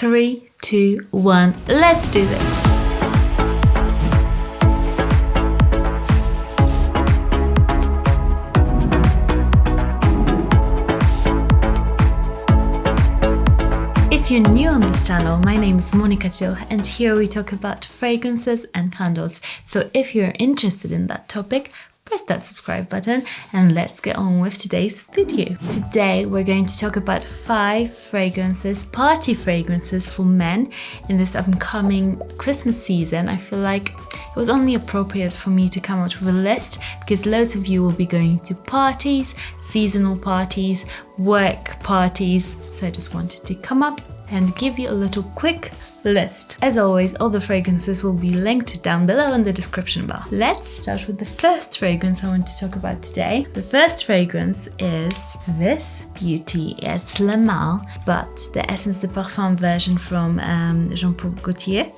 3, 2, 1, let's do this. If you're new on this channel, my name is Maciej and here we talk about fragrances and candles. So if you're interested in that topic, press that subscribe button and let's get on with today's video. Today we're going to talk about 5 fragrances, party fragrances for men in this upcoming Christmas season. I feel like it was only appropriate for me to come out with a list because loads of you will be going to parties, seasonal parties, work parties. So I just wanted to come up and give you a little quick list. As always, all the fragrances will be linked down below in the description bar. Let's start with the first fragrance I want to talk about today. The first fragrance is this beauty. It's Lamar, but the Essence de Parfum version from Jean-Paul Gaultier.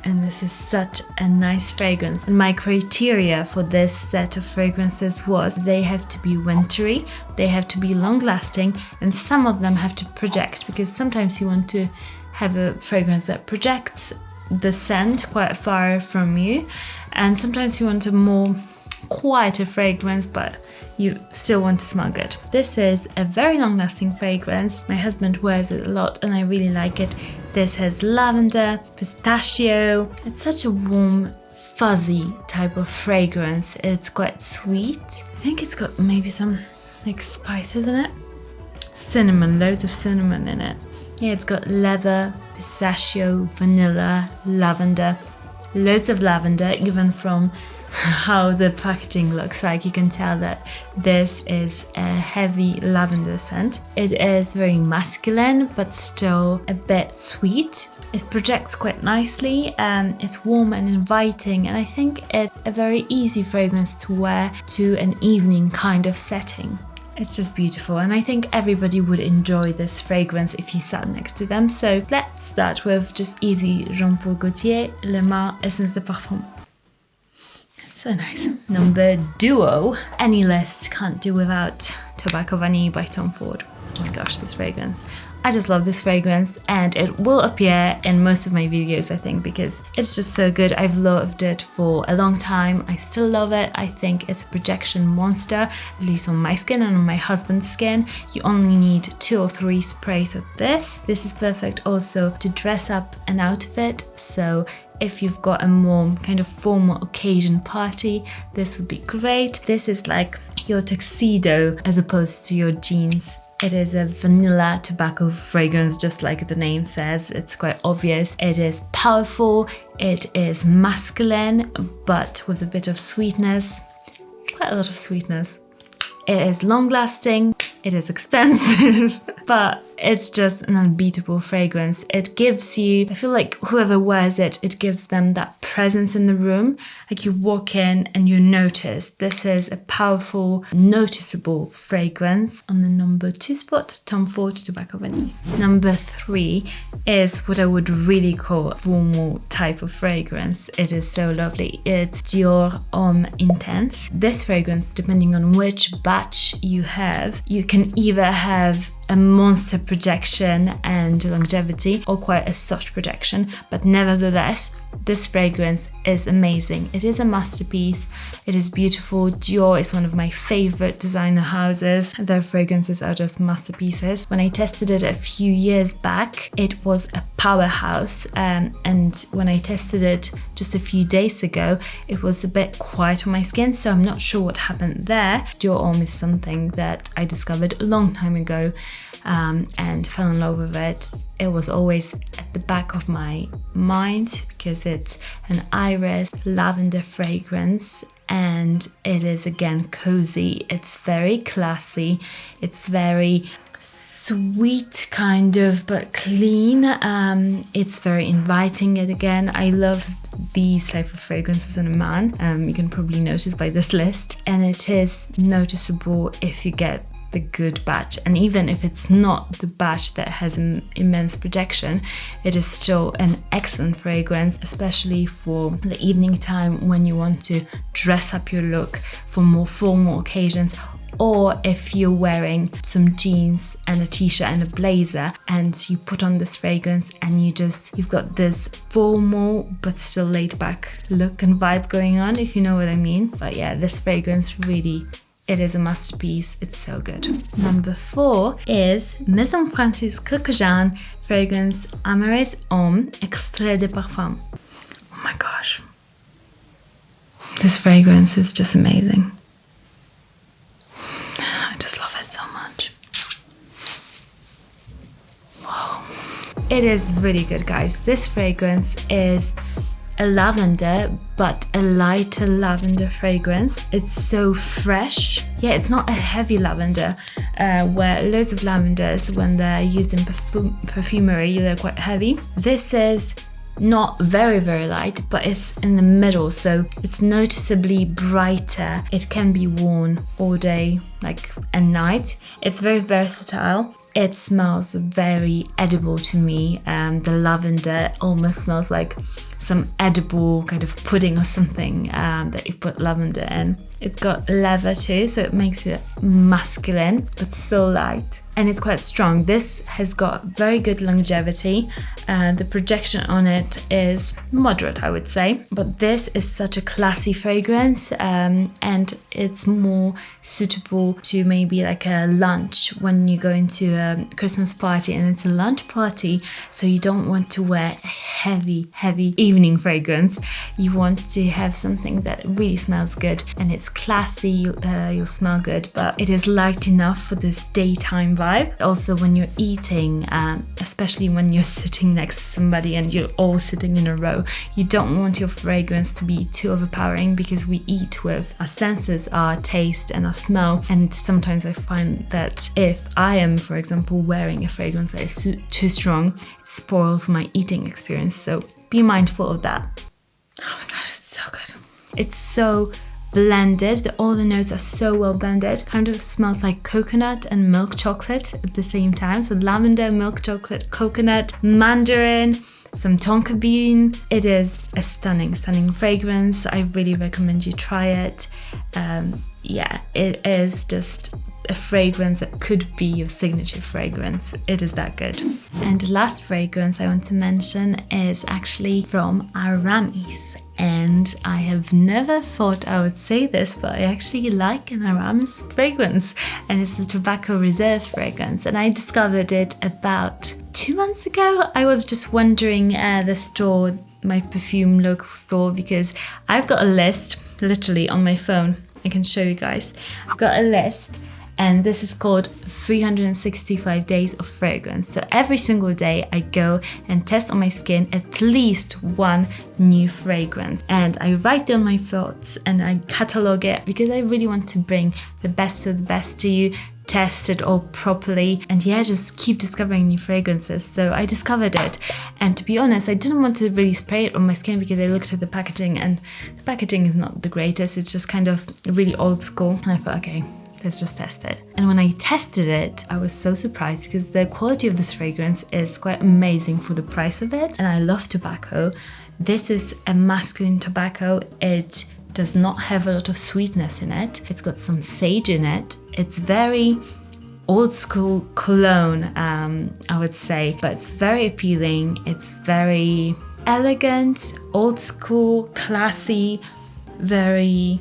And this is such a nice fragrance. And my criteria for this set of fragrances was they have to be wintry, they have to be long lasting, and some of them have to project, because sometimes you want to have a fragrance that projects the scent quite far from you, and sometimes you want a more quieter fragrance but you still want to smell good. This is a very long-lasting fragrance. My husband wears it a lot and I really like it. This has lavender, pistachio. It's such a warm, fuzzy type of fragrance. It's quite sweet. I think it's got maybe some like spices in it. Cinnamon, loads of cinnamon in it. Yeah, it's got leather, pistachio, vanilla, lavender. Loads of lavender, even from how the packaging looks like. You can tell that this is a heavy lavender scent. It is very masculine but still a bit sweet. It projects quite nicely. It's warm and inviting, and I think it's a very easy fragrance to wear to an evening kind of setting. It's just beautiful, and I think everybody would enjoy this fragrance if you sat next to them. So let's start with just easy Jean-Paul Gaultier Lamar Essence de Parfum. So nice. Number 2, any list can't do without Tobacco Vanille by Tom Ford. Oh my gosh, this fragrance. I just love this fragrance, and it will appear in most of my videos, I think, because it's just so good. I've loved it for a long time. I still love it. I think it's a projection monster, at least on my skin and on my husband's skin. You only need 2 or 3 sprays of this. This is perfect also to dress up an outfit. So if you've got a more kind of formal occasion party, this would be great. This is like your tuxedo as opposed to your jeans. It is a vanilla tobacco fragrance, just like the name says. It's quite obvious. It is powerful, it is masculine, but with a bit of sweetness, quite a lot of sweetness. It is long lasting, it is expensive, but it's just an unbeatable fragrance. It gives you, I feel like whoever wears it, it gives them that presence in the room. Like you walk in and you notice. This is a powerful, noticeable fragrance. On the number 2 spot, Tom Ford Tobacco Vanille. Number 3 is what I would really call a formal type of fragrance. It is so lovely. It's Dior Homme Intense. This fragrance, depending on which batch you have, you can either have a monster projection and longevity or quite a soft projection, but nevertheless this fragrance is amazing. It is a masterpiece. It is beautiful. Dior is one of my favorite designer houses. Their fragrances are just masterpieces. When I tested it a few years back, it was a powerhouse, and when I tested it just a few days ago, it was a bit quiet on my skin, so I'm not sure what happened there. Dior Homme is something that I discovered a long time ago and fell in love with it. It was always at the back of my mind because it's an iris lavender fragrance, and it is again cozy. It's very classy. It's very sweet kind of, but clean. It's very inviting. And again, I love these type of fragrances in a man. You can probably notice by this list, and it is noticeable if you get the good batch, and even if it's not the batch that has an immense projection, it is still an excellent fragrance, especially for the evening time when you want to dress up your look for more formal occasions, Or if you're wearing some jeans and a t-shirt and a blazer and you put on this fragrance and you've got this formal but still laid back look and vibe going on, if you know what I mean. But yeah, this fragrance really, it is a masterpiece. It's so good. Number 4 is Maison Francis Coco fragrance Amaris Homme Extrait de Parfum. Oh my gosh. This fragrance is just amazing. I just love it so much. Wow. It is really good, guys. This fragrance is a lavender, but a lighter lavender fragrance. It's so fresh. Yeah, it's not a heavy lavender, where loads of lavenders, when they're used in perfumery, they're quite heavy. This is not very, very light, but it's in the middle, so it's noticeably brighter. It can be worn all day, like and night. It's very versatile. It smells very edible to me. The lavender almost smells like some edible kind of pudding or something that you put lavender in. It's got leather too, so it makes it masculine but still light. And it's quite strong. This has got very good longevity. The projection on it is moderate, I would say. But this is such a classy fragrance, and it's more suitable to maybe like a lunch when you go into a Christmas party and it's a lunch party. So you don't want to wear a heavy evening fragrance. You want to have something that really smells good and it's classy. You'll smell good, but it is light enough for this daytime vibe. Also, when you're eating, especially when you're sitting next to somebody and you're all sitting in a row, you don't want your fragrance to be too overpowering, because we eat with our senses, our taste and our smell. And sometimes I find that if I am, for example, wearing a fragrance that is too strong, it spoils my eating experience. So be mindful of that. Oh my gosh, it's so good. It's so blended. All the notes are so well blended. Kind of smells like coconut and milk chocolate at the same time. So lavender, milk chocolate, coconut, mandarin, some tonka bean. It is a stunning fragrance. I really recommend you try it. Yeah, it is just a fragrance that could be your signature fragrance. It is that good. And the last fragrance I want to mention is actually from Aramis. And I have never thought I would say this, but I actually like an Aramis fragrance, and it's the Tobacco Reserve fragrance. And I discovered it about 2 months ago. I was just wandering the store, my perfume local store, because I've got a list literally on my phone. I can show you guys. I've got a list, and this is called 365 days of fragrance. So every single day I go and test on my skin at least one new fragrance, and I write down my thoughts and I catalog it, because I really want to bring the best of the best to you, test it all properly, and yeah, just keep discovering new fragrances. So I discovered it, and to be honest, I didn't want to really spray it on my skin, because I looked at the packaging and the packaging is not the greatest. It's just kind of really old school, and I thought, okay, let's just test it. And when I tested it, I was so surprised, because the quality of this fragrance is quite amazing for the price of it. And I love tobacco. This is a masculine tobacco. It does not have a lot of sweetness in it. It's got some sage in it. It's very old school cologne, I would say, but it's very appealing. It's very elegant, old school, classy, very,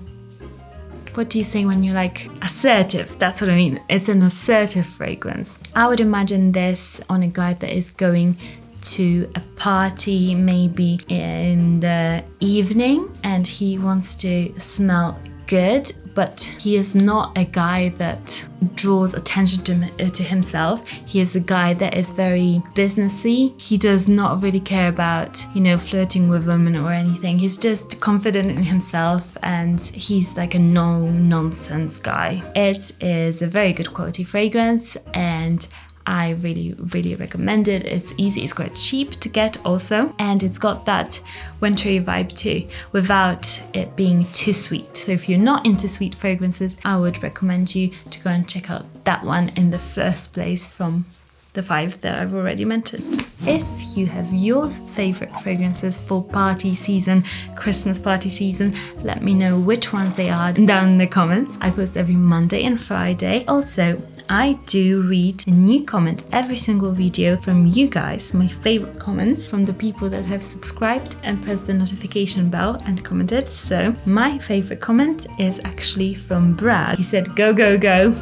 what do you say when you're like assertive? That's what I mean. It's an assertive fragrance. I would imagine this on a guy that is going to a party, maybe in the evening, and he wants to smell good, but he is not a guy that draws attention to himself. He is a guy that is very businessy. He does not really care about, flirting with women or anything. He's just confident in himself, and he's like a no-nonsense guy. It is a very good quality fragrance, and I really, really recommend it. It's easy, it's quite cheap to get also, and it's got that wintry vibe too, without it being too sweet. So if you're not into sweet fragrances, I would recommend you to go and check out that one in the first place from the 5 that I've already mentioned. If you have your favorite fragrances for party season, Christmas party season, let me know which ones they are down in the comments. I post every Monday and Friday. Also, I do read a new comment every single video from you guys, my favorite comments from the people that have subscribed and pressed the notification bell and commented. So my favorite comment is actually from Brad. He said, go, go, go,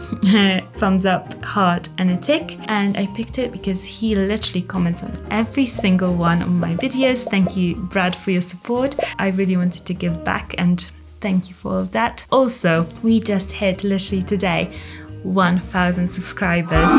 thumbs up, heart and a tick. And I picked it because he literally comments on every single one of my videos. Thank you, Brad, for your support. I really wanted to give back and thank you for all of that. Also, we just hit literally today 1,000 subscribers.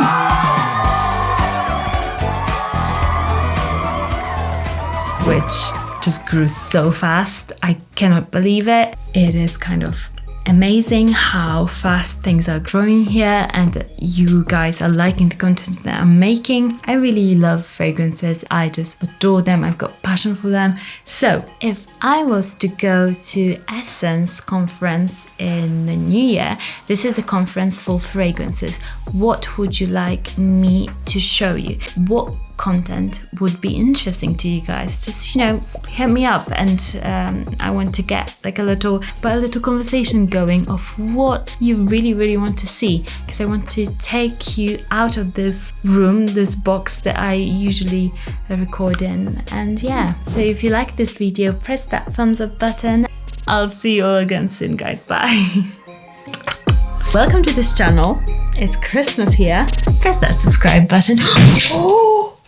Which just grew so fast. I cannot believe it. It is kind of amazing how fast things are growing here and that you guys are liking the content that I'm making. I really love fragrances. I just adore them. I've got passion for them. So if I was to go to Essence conference in the new year, this is a conference for fragrances. What would you like me to show you? What content would be interesting to you guys? Just, hit me up, and I want to get like a little conversation going of what you really want to see, because I want to take you out of this room, this box that I usually record in. And yeah, so if you like this video, press that thumbs up button. I'll see you all again soon, guys. Bye. Welcome to this channel. It's Christmas here. Press that subscribe button. Oh!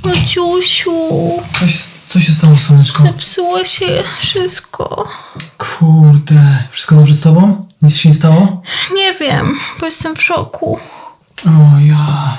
Maciusiu, Co się stało, słoneczko? zepsuło się wszystko. Kurde, wszystko dobrze z tobą? Nic się nie stało? Nie wiem, bo jestem w szoku. O ja.